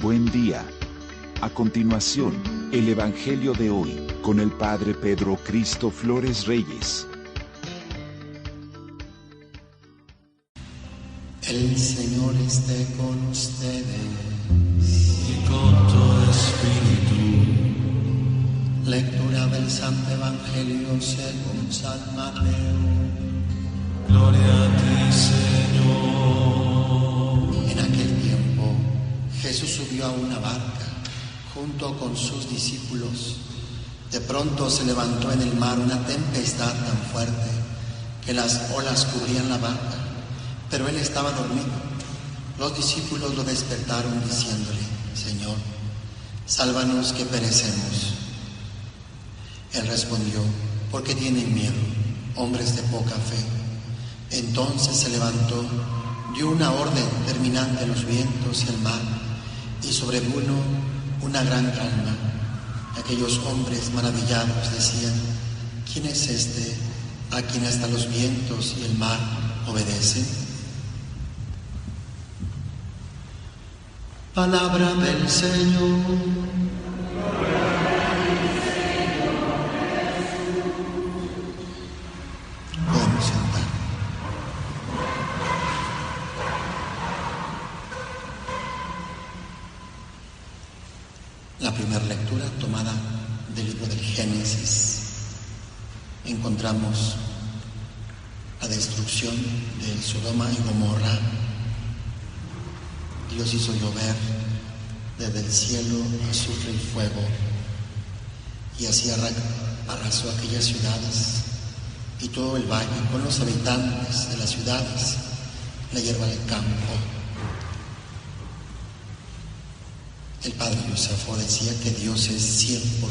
Buen día. A continuación, el Evangelio de hoy, con el Padre Pedro Cristo Flores Reyes. El Señor esté con ustedes. Y con tu espíritu. Lectura del Santo Evangelio según San Mateo. Gloria a ti, Señor. En aquel tiempo, Jesús subió a una barca junto con sus discípulos. De pronto se levantó en el mar una tempestad tan fuerte que las olas cubrían la barca, pero él estaba dormido. Los discípulos lo despertaron diciéndole: Señor, sálvanos que perecemos. Él respondió: ¿por qué tienen miedo, hombres de poca fe? Entonces se levantó, dio una orden terminante a los vientos y al mar, y sobrevino una gran calma. Aquellos hombres maravillados decían: ¿quién es este a quien hasta los vientos y el mar obedecen? Palabra del Señor. Podemos sentar. La primera lectura tomada del libro del Génesis. Encontramos la destrucción de Sodoma y Gomorra. Dios hizo llover desde el cielo azufre y fuego, y así arrasó aquellas ciudades y todo el valle con los habitantes de las ciudades, la hierba del campo. El padre Josefo decía que Dios es 100%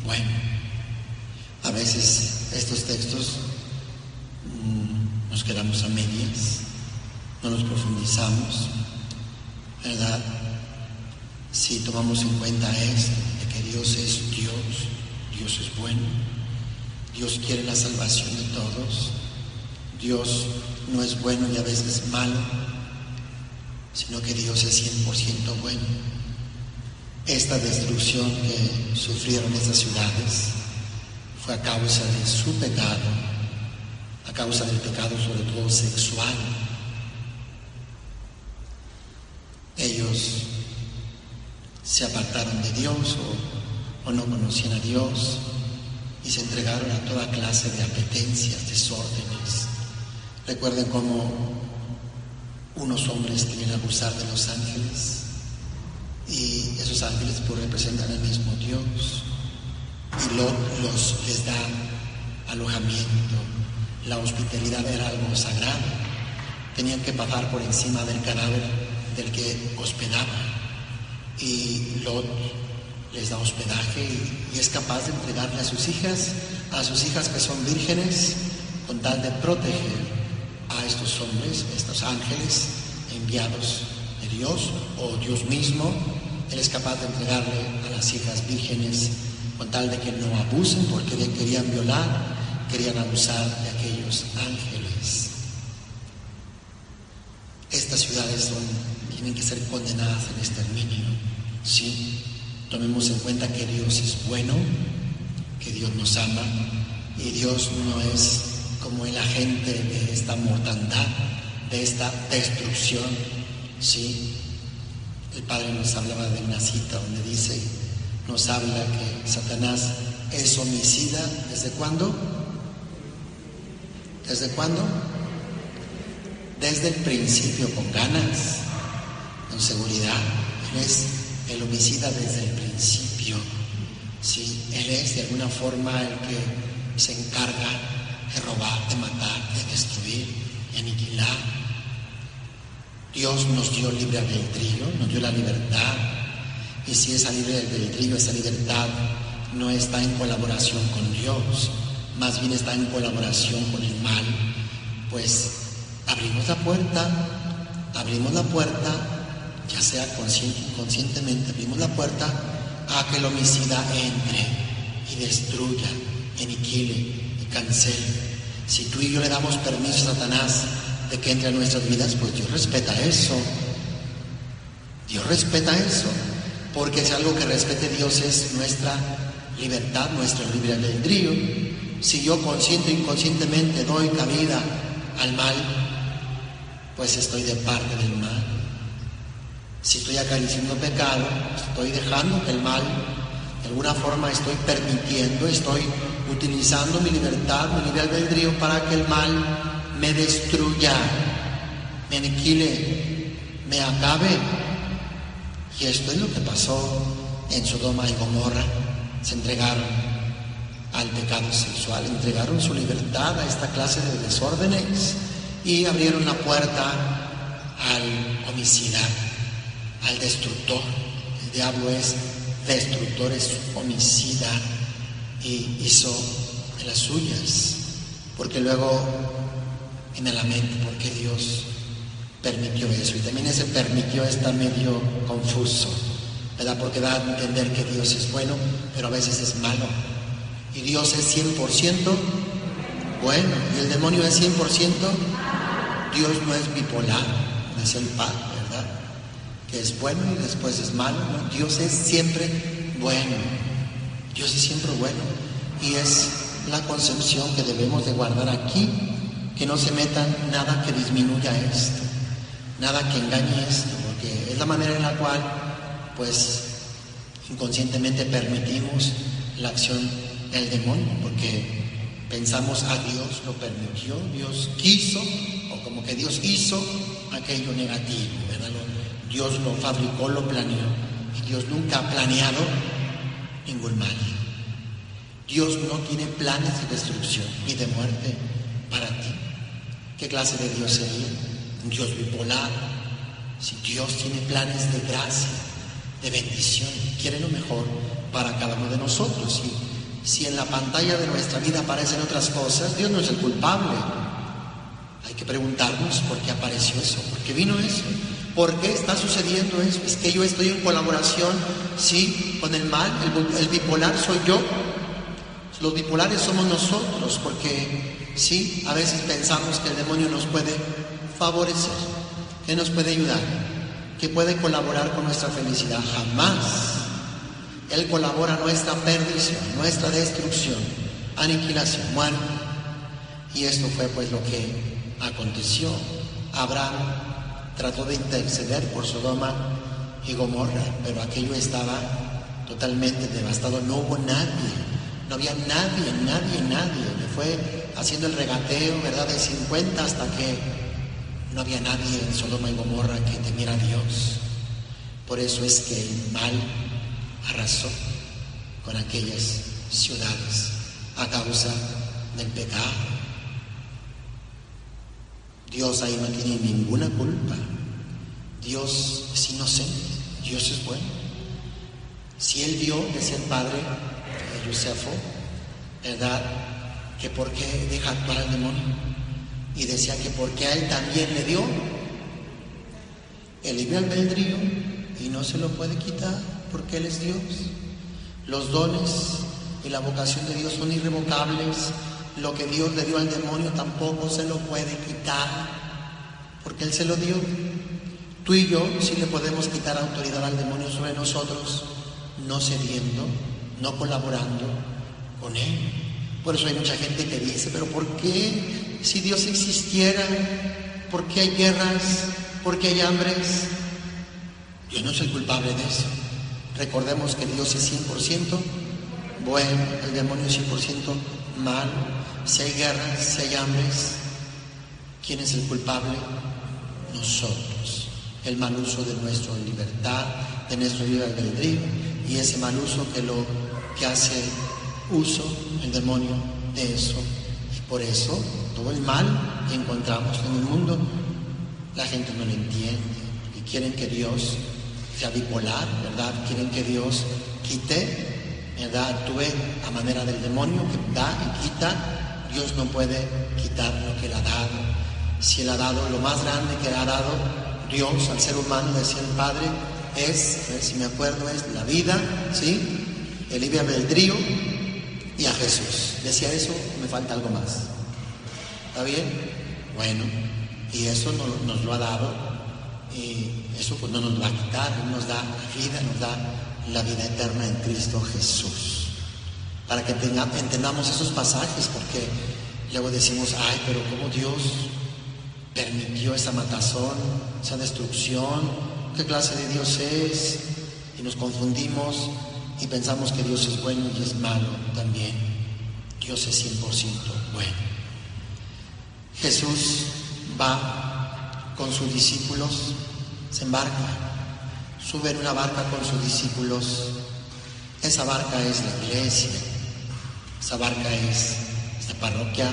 bueno. A veces estos textos nos quedamos a medias, no los profundizamos, ¿verdad? Si tomamos en cuenta esto, de que Dios es Dios, Dios es bueno, Dios quiere la salvación de todos, Dios no es bueno y a veces malo, sino que Dios es 100% bueno. Esta destrucción que sufrieron estas ciudades fue a causa de su pecado, a causa del pecado sobre todo sexual. Ellos se apartaron de Dios o no conocían a Dios y se entregaron a toda clase de apetencias, desórdenes. Recuerden cómo unos hombres querían abusar de los ángeles, y esos ángeles pues representan al mismo Dios, y les da alojamiento. La hospitalidad era algo sagrado. Tenían que pasar por encima del cadáver del que hospedaba, y Lot les da hospedaje y es capaz de entregarle a sus hijas que son vírgenes, con tal de proteger a estos hombres, estos ángeles enviados de Dios o Dios mismo. Él es capaz de entregarle a las hijas vírgenes con tal de que no abusen, porque querían violar, querían abusar de aquellos ángeles. Estas ciudades tienen que ser condenadas al exterminio. Sí, tomemos en cuenta que Dios es bueno, que Dios nos ama, y Dios no es como el agente de esta mortandad, de esta destrucción. Sí, el Padre nos hablaba de una cita donde nos habla que Satanás es homicida. ¿Desde cuándo? ¿Desde cuándo? Desde el principio, con ganas, con seguridad. Él es el homicida desde el principio. Sí, Él es de alguna forma el que se encarga de robar, de matar, de destruir, de aniquilar. Dios nos dio libre albedrío, nos dio la libertad, y si esa libre albedrío, esa libertad no está en colaboración con Dios, más bien está en colaboración con el mal, pues abrimos la puerta, ya sea consciente o inconscientemente, abrimos la puerta a que el homicida entre y destruya, aniquile y cancele. Si tú y yo le damos permiso a Satanás de que entre a nuestras vidas, pues Dios respeta eso. Dios respeta eso, porque si algo que respete Dios es nuestra libertad, nuestro libre albedrío. Si yo consciente o inconscientemente doy cabida al mal, pues estoy de parte del mal. Si estoy acariciando pecado, estoy dejando que el mal, de alguna forma estoy permitiendo, estoy utilizando mi libertad, mi libre albedrío para que el mal me destruya, me aniquile, me acabe. Y esto es lo que pasó en Sodoma y Gomorra. Se entregaron al pecado sexual, entregaron su libertad a esta clase de desórdenes y abrieron la puerta al homicida, al destructor. El diablo es destructor, es homicida, y hizo de las suyas, porque luego viene a la mente por qué Dios permitió eso. Y también ese permitió está medio confuso, ¿verdad? Porque da a entender que Dios es bueno, pero a veces es malo. Y Dios es 100% bueno, y el demonio es 100%. Dios no es bipolar, decía el Padre, ¿verdad? Que es bueno y después es malo, ¿no? Dios es siempre bueno. Dios es siempre bueno. Y es la concepción que debemos de guardar aquí, que no se meta nada que disminuya esto, nada que engañe esto, porque es la manera en la cual, pues, inconscientemente permitimos la acción del demonio, porque pensamos, Dios lo permitió, Dios quiso, o como que Dios hizo aquello negativo, ¿verdad? Dios lo fabricó, lo planeó, y Dios nunca ha planeado ningún mal. Dios no tiene planes de destrucción ni de muerte para ti. ¿Qué clase de Dios sería? Un Dios bipolar. Si Dios tiene planes de gracia, de bendición, quiere lo mejor para cada uno de nosotros. Si en la pantalla de nuestra vida aparecen otras cosas, Dios no es el culpable. Hay que preguntarnos por qué apareció eso, por qué vino eso, por qué está sucediendo eso. Es que yo estoy en colaboración, sí, con el mal. El bipolar soy yo. Los bipolares somos nosotros, porque sí, a veces pensamos que el demonio nos puede favorecer, que nos puede ayudar, que puede colaborar con nuestra felicidad. Jamás. Él colabora nuestra perdición, nuestra destrucción, aniquilación, muerte. Y esto fue pues lo que aconteció. Abraham trató de interceder por Sodoma y Gomorra, pero aquello estaba totalmente devastado. No hubo nadie. No había nadie. Le fue haciendo el regateo, ¿verdad? De 50 hasta que no había nadie en Sodoma y Gomorra que temiera a Dios. Por eso es que el mal arrasó con aquellas ciudades a causa del pecado. Dios ahí no tiene ninguna culpa. Dios es inocente, Dios es bueno. Si Él vio, decía el Padre Yusefo, ¿verdad?, que por qué deja actuar al demonio, y decía que porque a él también le dio el libre albedrío y no se lo puede quitar porque Él es Dios. Los dones y la vocación de Dios son irrevocables. Lo que Dios le dio al demonio tampoco se lo puede quitar porque Él se lo dio. Tú y yo sí le podemos quitar autoridad al demonio sobre nosotros, no cediendo, no colaborando con Él. Por eso hay mucha gente que dice, pero ¿por qué si Dios existiera? ¿Por qué hay guerras? ¿Por qué hay hambres? Dios no es el culpable de eso. Recordemos que Dios es 100% bueno, el demonio es 100% malo. Si hay guerras, si hay hambres, ¿quién es el culpable? Nosotros. El mal uso de nuestra libertad, de nuestro libre albedrío, y ese mal uso que hace uso el demonio de eso. Y por eso todo el mal que encontramos en el mundo, la gente no lo entiende y quieren que Dios sea bipolar, ¿verdad? Quieren que Dios quite, ¿verdad? Actúe a manera del demonio, que da y quita. Dios no puede quitar lo que Él ha dado. Si Él ha dado lo más grande que ha dado Dios al ser humano, decía el Padre, es, a ver si me acuerdo, es la vida, ¿sí?, el libre albedrío y a Jesús. Decía eso, me falta algo más. ¿Está bien? Bueno, y eso nos lo ha dado Y eso pues no nos va a quitar, nos da vida, nos da la vida eterna en Cristo Jesús. Para que entendamos esos pasajes, porque luego decimos, ay, pero ¿cómo Dios permitió esa matazón, esa destrucción? ¿Qué clase de Dios es? Y nos confundimos y pensamos que Dios es bueno y es malo también. Dios es 100% bueno. Jesús va con sus discípulos, se embarca, sube en una barca con sus discípulos. Esa barca es la iglesia, esa barca es esta parroquia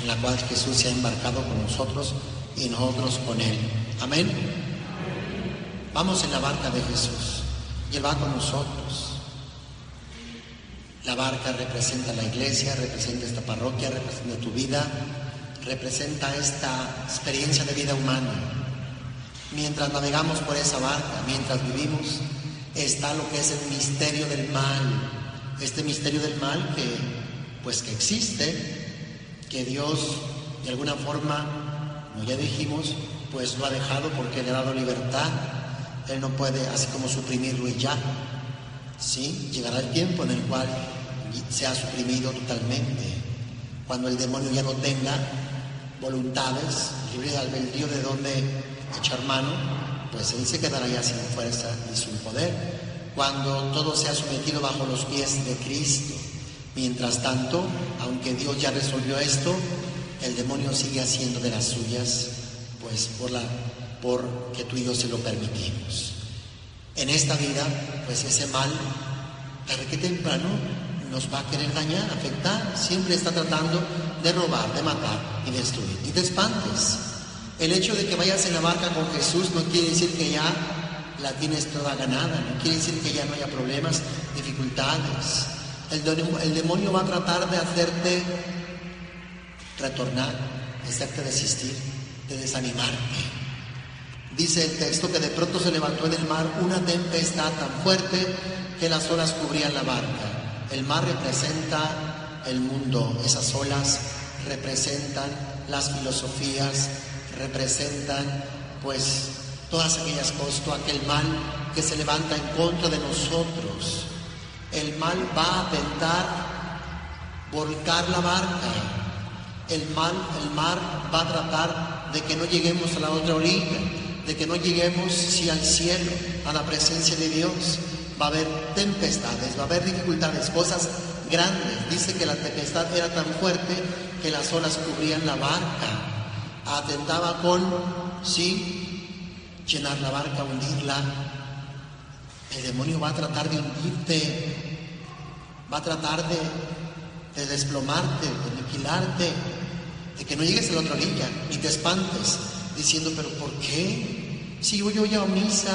en la cual Jesús se ha embarcado con nosotros y nosotros con Él. Amén. Vamos en la barca de Jesús y Él va con nosotros. La barca representa la iglesia, representa esta parroquia, representa tu vida, representa esta experiencia de vida humana. Mientras navegamos por esa barca, mientras vivimos, está lo que es el misterio del mal. Este misterio del mal que existe, que Dios de alguna forma, como ya dijimos, pues lo ha dejado porque le ha dado libertad. Él no puede así como suprimirlo y ya. Sí, llegará el tiempo en el cual sea suprimido totalmente. Cuando el demonio ya no tenga voluntades, libre de albedrío de dónde echar mano, pues él se quedará ya sin fuerza y sin poder. Cuando todo sea sometido bajo los pies de Cristo. Mientras tanto, aunque Dios ya resolvió esto, el demonio sigue haciendo de las suyas, pues porque tú y yo se lo permitimos. En esta vida, pues ese mal, tarde que temprano, nos va a querer dañar, afectar. Siempre está tratando de robar, de matar y destruir. Y te espantes. El hecho de que vayas en la barca con Jesús no quiere decir que ya la tienes toda ganada, no quiere decir que ya no haya problemas, dificultades. El demonio va a tratar de hacerte retornar, de hacerte desistir, de desanimarte. Dice el texto que de pronto se levantó en el mar una tempestad tan fuerte que las olas cubrían la barca. El mar representa el mundo, esas olas representan las filosofías, representan pues todas aquellas cosas, todo aquel mal que se levanta en contra de nosotros. El mal va a tentar volcar la barca. El mar va a tratar de que no lleguemos a la otra orilla, de que no lleguemos al cielo, a la presencia de Dios. Va a haber tempestades, va a haber dificultades, cosas grandes. Dice que la tempestad era tan fuerte que las olas cubrían la barca. Atentaba con, llenar la barca, hundirla. El demonio va a tratar de hundirte, va a tratar de desplomarte, de aniquilarte, de que no llegues a la otra orilla y te espantes, diciendo, ¿pero por qué? Si yo ya a misa,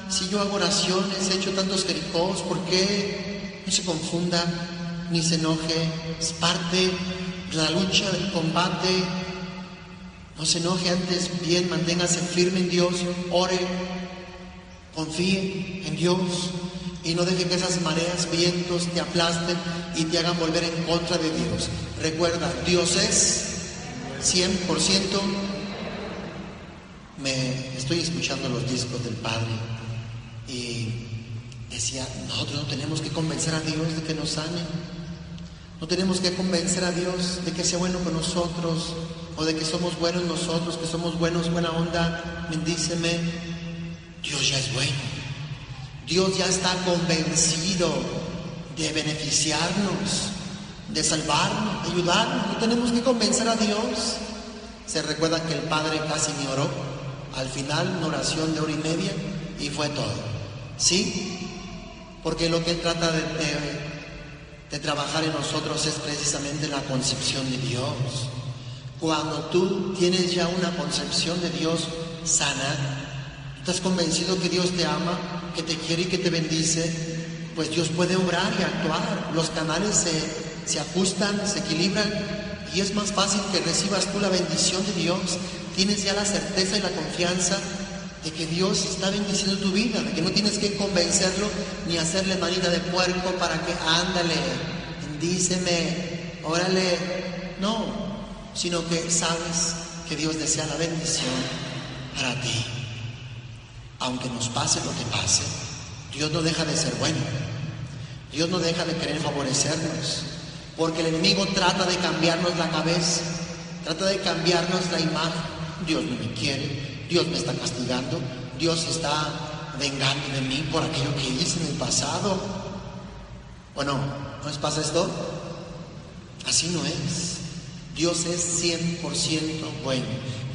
si yo hago oraciones, he hecho tantos jericós, ¿por qué? No se confunda, ni se enoje, es parte de la lucha, del combate. No se enoje, antes bien, manténgase firme en Dios, ore, confíe en Dios y no deje que esas mareas, vientos te aplasten y te hagan volver en contra de Dios. Recuerda, Dios es 100%. Me estoy escuchando los discos del Padre y decía, nosotros no tenemos que convencer a Dios de que nos sane, no tenemos que convencer a Dios de que sea bueno con nosotros o de que somos buenos nosotros, que somos buenos, buena onda, bendíceme. Dios ya es bueno, Dios ya está convencido de beneficiarnos, de salvarnos, de ayudarnos. No tenemos que convencer a Dios. Se recuerda que el Padre casi ni oró, al final una oración de 1:30 y fue todo, ¿sí? Porque lo que Él trata de trabajar en nosotros es precisamente la concepción de Dios. Cuando tú tienes ya una concepción de Dios sana, estás convencido que Dios te ama, que te quiere y que te bendice, pues Dios puede obrar y actuar. Los canales se ajustan, se equilibran y es más fácil que recibas tú la bendición de Dios. Tienes ya la certeza y la confianza de que Dios está bendiciendo tu vida, de que no tienes que convencerlo ni hacerle manita de puerco para que ándale, bendíceme, órale. No, sino que sabes que Dios desea la bendición para ti. aunque nos pase lo que pase, Dios no deja de ser bueno. Dios no deja de querer favorecernos, porque el enemigo trata de cambiarnos la cabeza, trata de cambiarnos la imagen. Dios no me quiere, Dios me está castigando, Dios está vengando de mí por aquello que hice en el pasado. ¿O no? ¿No les pasa esto? Así no es. Dios es 100% bueno,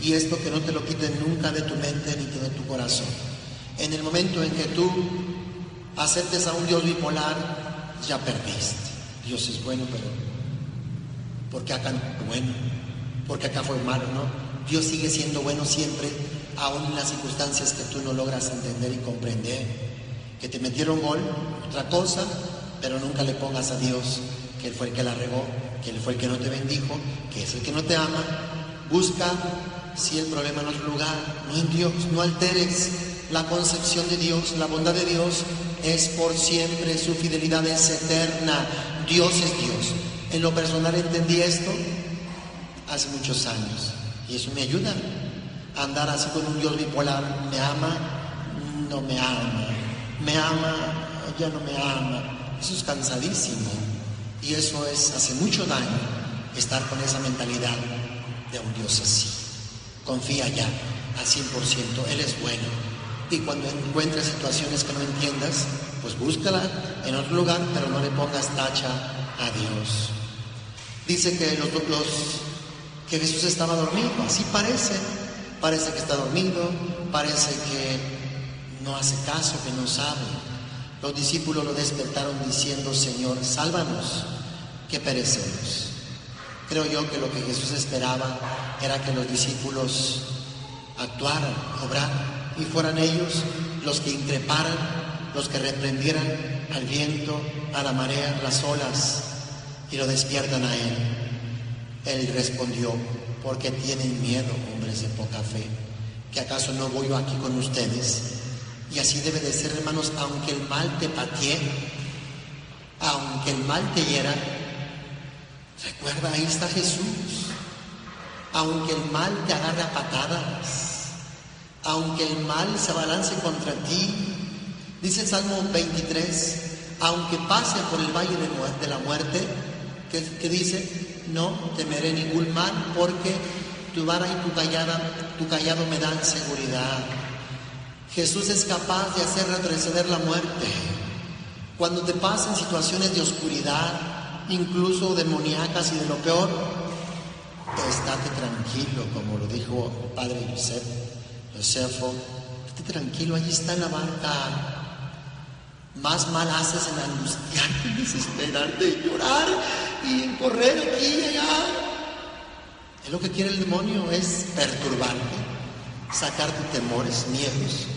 y esto que no te lo quiten nunca de tu mente ni de tu corazón. En el momento en que tú aceptes a un Dios bipolar, ya perdiste. Dios es bueno, pero porque acá no fue bueno, porque acá fue malo, ¿no? Dios sigue siendo bueno siempre, aún en las circunstancias que tú no logras entender y comprender. Que te metieron gol, otra cosa, pero nunca le pongas a Dios que Él fue el que la regó, que Él fue el que no te bendijo, que es el que no te ama. Busca, si el problema en otro lugar, no en Dios. No alteres la concepción de Dios. La bondad de Dios es por siempre, su fidelidad es eterna. Dios es Dios. En lo personal entendí esto hace muchos años, y eso me ayuda a andar así con un Dios bipolar. Me ama, no me ama, me ama, ya no me ama. Eso es cansadísimo, y eso hace mucho daño, estar con esa mentalidad de un Dios así. Confía ya al 100%, Él es bueno, y cuando encuentres situaciones que no entiendas, pues búscala en otro lugar, pero no le pongas tacha a Dios. Dice que que Jesús estaba dormido, así parece que está dormido, parece que no hace caso, que no sabe. Los discípulos lo despertaron diciendo: Señor, sálvanos, que perecemos. Creo yo que lo que Jesús esperaba era que los discípulos actuaran, obraran, y fueran ellos los que increparan, los que reprendieran al viento, a la marea, las olas, y lo despiertan a Él. Él respondió: porque tienen miedo, hombres de poca fe. ¿Que acaso no voy yo aquí con ustedes? Y así debe de ser, hermanos, aunque el mal te patee, aunque el mal te hiera. Recuerda, ahí está Jesús. Aunque el mal te agarre a patadas, aunque el mal se abalance contra ti, dice el Salmo 23, aunque pase por el valle de la muerte, que dice: no temeré ningún mal, porque tu vara y tu callado me dan seguridad. Jesús es capaz de hacer retroceder la muerte. Cuando te pasen situaciones de oscuridad, incluso demoníacas y de lo peor, estate tranquilo, como lo dijo el padre Josefo, estate tranquilo, allí está en la barca. Más mal haces en angustiarte, en desesperarte, en llorar y en correr aquí y allá. Es lo que quiere el demonio, es perturbarte, sacarte temores, miedos.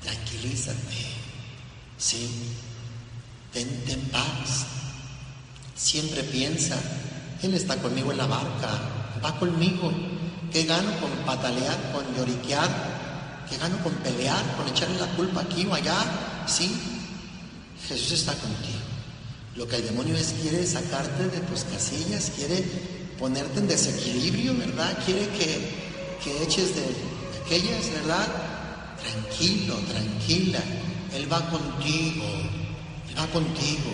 Tranquilízate, sí, ten paz. Siempre piensa: Él está conmigo en la barca, va conmigo. ¿Qué gano con patalear, con lloriquear? ¿Qué gano con pelear, con echarle la culpa aquí o allá? Sí, Jesús está contigo. Lo que el demonio quiere sacarte de tus casillas, quiere ponerte en desequilibrio, ¿verdad? Quiere que eches de aquellas, ¿verdad? Tranquilo, tranquila, Él va contigo, Él va contigo.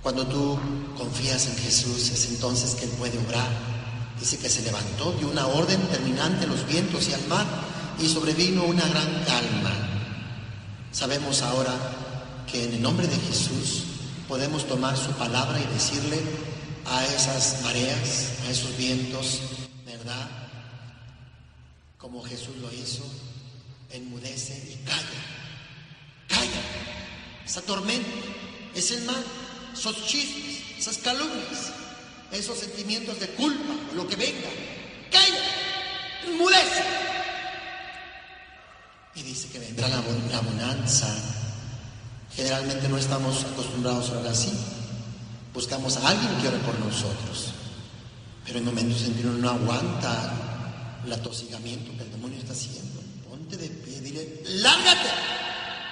Cuando tú confías en Jesús, es entonces que Él puede obrar. Dice que se levantó, dio una orden terminante a los vientos y al mar, y sobrevino una gran calma. Sabemos ahora que en el nombre de Jesús podemos tomar su palabra y decirle a esas mareas, a esos vientos, ¿verdad? Como Jesús lo hizo: enmudece y calla. Esa tormenta, ese mal, esos chismes, esas calumnias, esos sentimientos de culpa, lo que venga, calla, enmudece. Y dice que vendrá la bonanza. Generalmente no estamos acostumbrados a orar así. Buscamos a alguien que ore por nosotros, pero en momentos en que uno no aguanta el atosigamiento que el demonio está haciendo, ponte de pie y dile: lárgate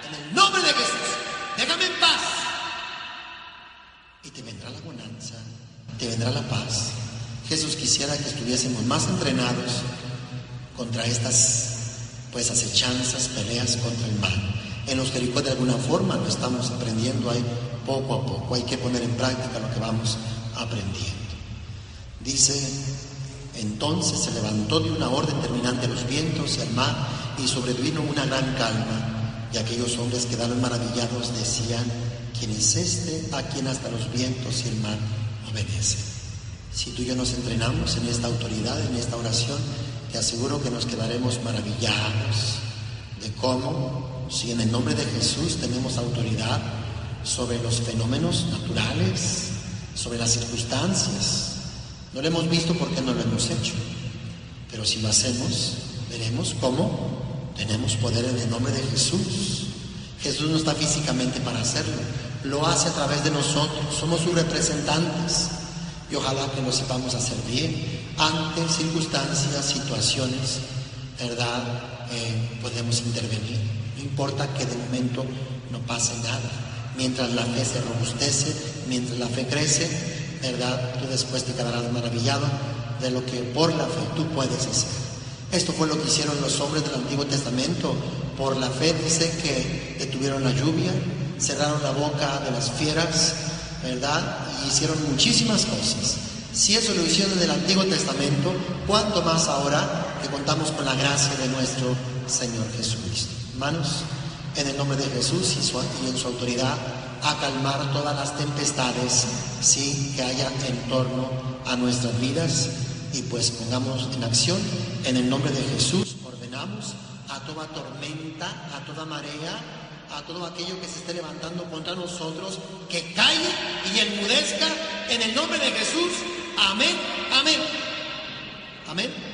en el nombre de Jesús, déjame en paz. Y te vendrá la bonanza, te vendrá la paz. Jesús quisiera que estuviésemos más entrenados contra estas pues acechanzas, peleas contra el mal. En los Jericó de alguna forma lo estamos aprendiendo ahí poco a poco. Hay que poner en práctica lo que vamos aprendiendo. Dice, entonces se levantó de una orden terminante los vientos y el mar, y sobrevino una gran calma, y aquellos hombres quedaron maravillados, decían, ¿quién es este a quien hasta los vientos y el mar obedecen? Si tú y yo nos entrenamos en esta autoridad, en esta oración, te aseguro que nos quedaremos maravillados de cómo, si en el nombre de Jesús tenemos autoridad sobre los fenómenos naturales, sobre las circunstancias. No lo hemos visto porque no lo hemos hecho, pero si lo hacemos, veremos cómo tenemos poder en el nombre de Jesús. Jesús no está físicamente para hacerlo, lo hace a través de nosotros, somos sus representantes, y ojalá que lo sepamos hacer bien ante circunstancias, situaciones, ¿verdad? Podemos intervenir, no importa que de momento no pase nada, mientras la fe se robustece, mientras la fe crece, ¿verdad? Tú después te quedarás maravillado de lo que por la fe tú puedes hacer. Esto fue lo que hicieron los hombres del Antiguo Testamento. Por la fe dice que detuvieron la lluvia, cerraron la boca de las fieras, ¿verdad? Y hicieron muchísimas cosas. Si eso lo hicieron en el Antiguo Testamento, ¿cuánto más ahora que contamos con la gracia de nuestro Señor Jesucristo? Hermanos, en el nombre de Jesús y en su autoridad, a calmar todas las tempestades, sí, que haya en torno a nuestras vidas, y pues pongamos en acción, en el nombre de Jesús, ordenamos a toda tormenta, a toda marea, a todo aquello que se esté levantando contra nosotros, que calle y enmudezca en el nombre de Jesús. Amén, amén, amén.